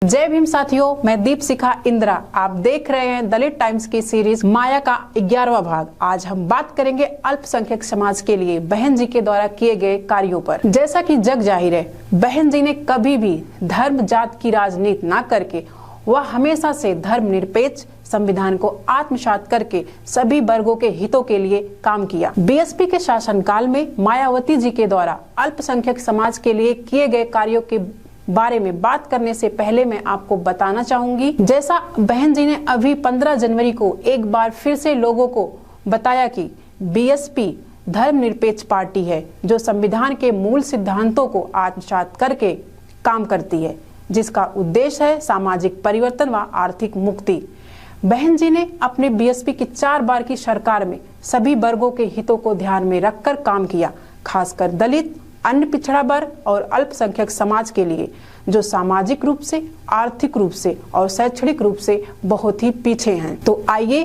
जय भीम साथियों, मैं दीपशिखा इंदिरा। आप देख रहे हैं दलित टाइम्स की सीरीज माया का 11वां भाग। आज हम बात करेंगे अल्पसंख्यक समाज के लिए बहन जी के द्वारा किए गए कार्यों पर। जैसा कि जग जाहिर है, बहन जी ने कभी भी धर्म जात की राजनीति ना करके वह हमेशा से धर्मनिरपेक्ष संविधान को आत्मसात करके सभी वर्गों के हितों के लिए काम किया। बीएसपी के शासनकाल में मायावती जी के द्वारा अल्पसंख्यक समाज के लिए किए गए कार्यों के बारे में बात करने से पहले मैं आपको बताना चाहूंगी, जैसा बहन जी ने अभी 15 जनवरी को एक बार फिर से लोगों को बताया कि बीएसपी धर्मनिरपेक्ष पार्टी है जो संविधान के मूल सिद्धांतों को आत्मसात करके काम करती है, जिसका उद्देश्य है सामाजिक परिवर्तन व आर्थिक मुक्ति। बहन जी ने अपने बीएसपी की 4 बार की सरकार में सभी वर्गों के हितों को ध्यान में रखकर काम किया, खासकर दलित, अन्य पिछड़ा वर्ग और अल्पसंख्यक समाज के लिए जो सामाजिक रूप से, आर्थिक रूप से और शैक्षणिक रूप से बहुत ही पीछे हैं। तो आइए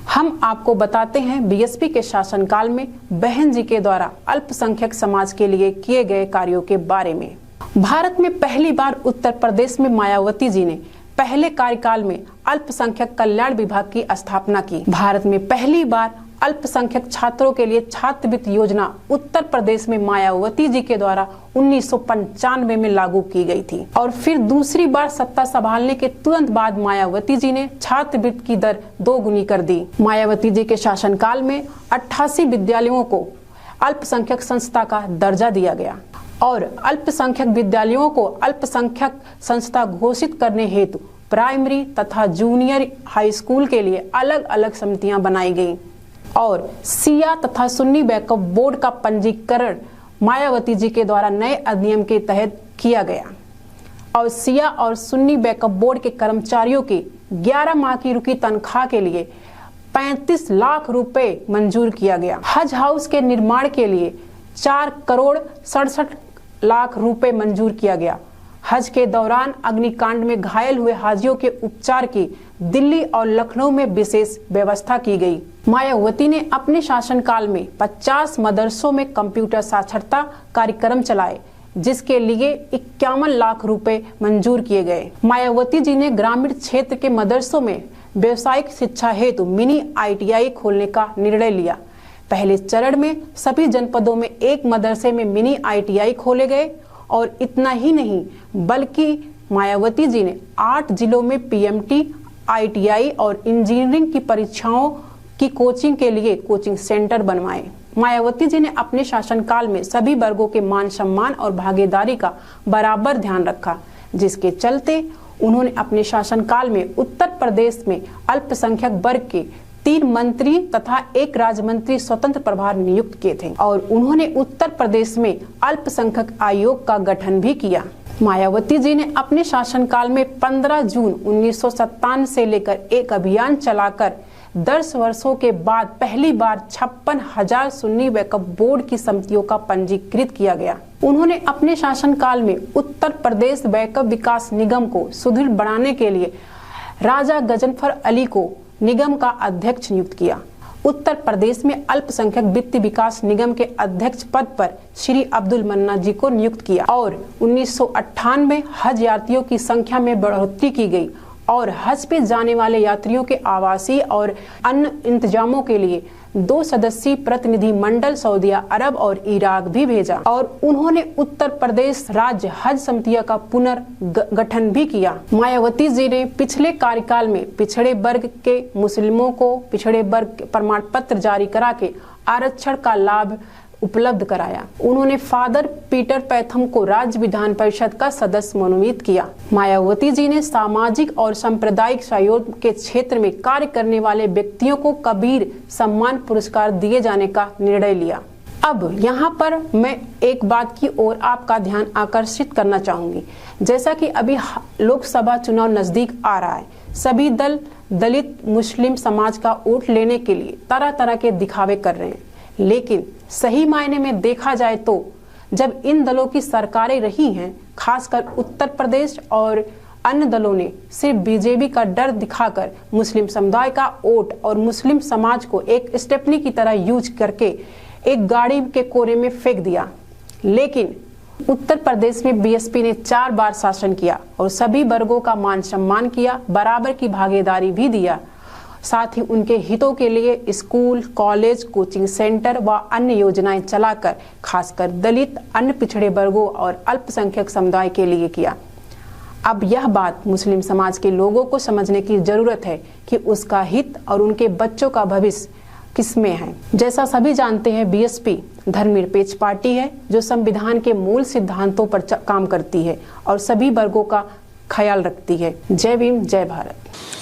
हम आपको बताते हैं बीएसपी के शासनकाल में बहन जी के द्वारा अल्पसंख्यक समाज के लिए किए गए कार्यों के बारे में। भारत में पहली बार उत्तर प्रदेश में मायावती जी ने पहले कार्यकाल में अल्पसंख्यक कल्याण विभाग की स्थापना की। भारत में पहली बार अल्पसंख्यक छात्रों के लिए छात्रवृत्ति योजना उत्तर प्रदेश में मायावती जी के द्वारा 1995 में लागू की गई थी और फिर दूसरी बार सत्ता संभालने के तुरंत बाद मायावती जी ने छात्रवृत्ति की दर 2 गुनी कर दी। मायावती जी के शासनकाल में 88 विद्यालयों को अल्पसंख्यक संस्था का दर्जा दिया गया और अल्पसंख्यक विद्यालयों को अल्पसंख्यक संस्था घोषित करने हेतु प्राइमरी तथा जूनियर हाई स्कूल के लिए अलग अलग समितियां बनाई गईं और सिया तथा सुन्नी वक्फ बोर्ड का पंजीकरण मायावती जी के द्वारा नए अधिनियम के तहत किया गया और सिया और सुन्नी वक्फ बोर्ड के कर्मचारियों की 11 माह की रुकी तनख्वाह के लिए 35 लाख रुपए मंजूर किया गया। हज हाउस के निर्माण के लिए 4 करोड़ 67 लाख रुपए मंजूर किया गया। हज के दौरान अग्निकांड में घायल हुए हाजियों के उपचार की दिल्ली और लखनऊ में विशेष व्यवस्था की गई। मायावती ने अपने शासनकाल में 50 मदरसों में कंप्यूटर साक्षरता कार्यक्रम चलाए, जिसके लिए 51 लाख रुपए मंजूर किए गए। मायावती जी ने ग्रामीण क्षेत्र के मदरसों में व्यवसायिक शिक्षा हेतु मिनी ITI खोलने का निर्णय लिया। पहले चरण में सभी जनपदों में एक मदरसे में मिनी ITI खोले गए और इतना ही नहीं बल्कि मायावती जी ने 8 जिलों में PMT, ITI और इंजीनियरिंग की परीक्षाओं की कोचिंग के लिए कोचिंग सेंटर बनवाए। मायावती जी ने अपने शासनकाल में सभी वर्गों के मान सम्मान और भागीदारी का बराबर ध्यान रखा, जिसके चलते उन्होंने अपने शासनकाल में उत्तर प्रदेश में अल्पसंख्यक वर्ग के 3 मंत्री तथा 1 राज्य मंत्री स्वतंत्र प्रभार नियुक्त किए थे और उन्होंने उत्तर प्रदेश में अल्पसंख्यक आयोग का गठन भी किया। मायावती जी ने अपने शासनकाल में 15 जून 1997 से लेकर एक अभियान चलाकर 10 वर्षों के बाद पहली बार 56,000 सुन्नी वक्फ बोर्ड की समितियों का पंजीकृत किया गया। उन्होंने अपने शासनकाल में उत्तर प्रदेश वक्फ विकास निगम को सुदृढ़ बनाने के लिए राजा गजनफर अली को निगम का अध्यक्ष नियुक्त किया। उत्तर प्रदेश में अल्पसंख्यक वित्त विकास निगम के अध्यक्ष पद पर श्री अब्दुल मन्ना जी को नियुक्त किया और 1998 में हज यात्रियों की संख्या में बढ़ोतरी की गई और हज पे जाने वाले यात्रियों के आवासीय और अन्य इंतजामों के लिए 2 सदस्यीय प्रतिनिधि मंडल सऊदी अरब और इराक भी भेजा और उन्होंने उत्तर प्रदेश राज्य हज समितियों का पुनर्गठन भी किया। मायावती जी ने पिछले कार्यकाल में पिछड़े वर्ग के मुस्लिमों को पिछड़े वर्ग प्रमाण पत्र जारी करा के आरक्षण का लाभ उपलब्ध कराया। उन्होंने फादर पीटर पैथम को राज्य विधान परिषद का सदस्य मनोनीत किया। मायावती जी ने सामाजिक और सांप्रदायिक सहयोग के क्षेत्र में कार्य करने वाले व्यक्तियों को कबीर सम्मान पुरस्कार दिए जाने का निर्णय लिया। अब यहाँ पर मैं एक बात की ओर आपका ध्यान आकर्षित करना चाहूंगी। जैसा कि अभी लोकसभा चुनाव नजदीक आ रहा है, सभी दल दलित मुस्लिम समाज का वोट लेने के लिए तरह तरह के दिखावे कर रहे हैं, लेकिन सही मायने में देखा जाए तो जब इन दलों की सरकारें रही हैं, खासकर उत्तर प्रदेश और अन्य दलों ने सिर्फ बीजेपी का डर दिखाकर मुस्लिम समुदाय का वोट और मुस्लिम समाज को एक स्टेपनी की तरह यूज करके एक गाड़ी के कोने में फेंक दिया। लेकिन उत्तर प्रदेश में बीएसपी ने 4 बार शासन किया और सभी वर्गों का मान सम्मान किया, बराबर की भागीदारी भी दिया। साथ ही उनके हितों के लिए स्कूल, कॉलेज, कोचिंग सेंटर व अन्य योजनाएं चलाकर खासकर दलित, अन्य पिछड़े वर्गों और अल्पसंख्यक समुदाय के लिए किया। अब यह बात मुस्लिम समाज के लोगों को समझने की जरूरत है कि उसका हित और उनके बच्चों का भविष्य किसमें है। जैसा सभी जानते हैं, बीएसपी धर्मनिरपेक्ष पार्टी है जो संविधान के मूल सिद्धांतों पर काम करती है और सभी वर्गों का ख्याल रखती है। जय भीम, जय भारत।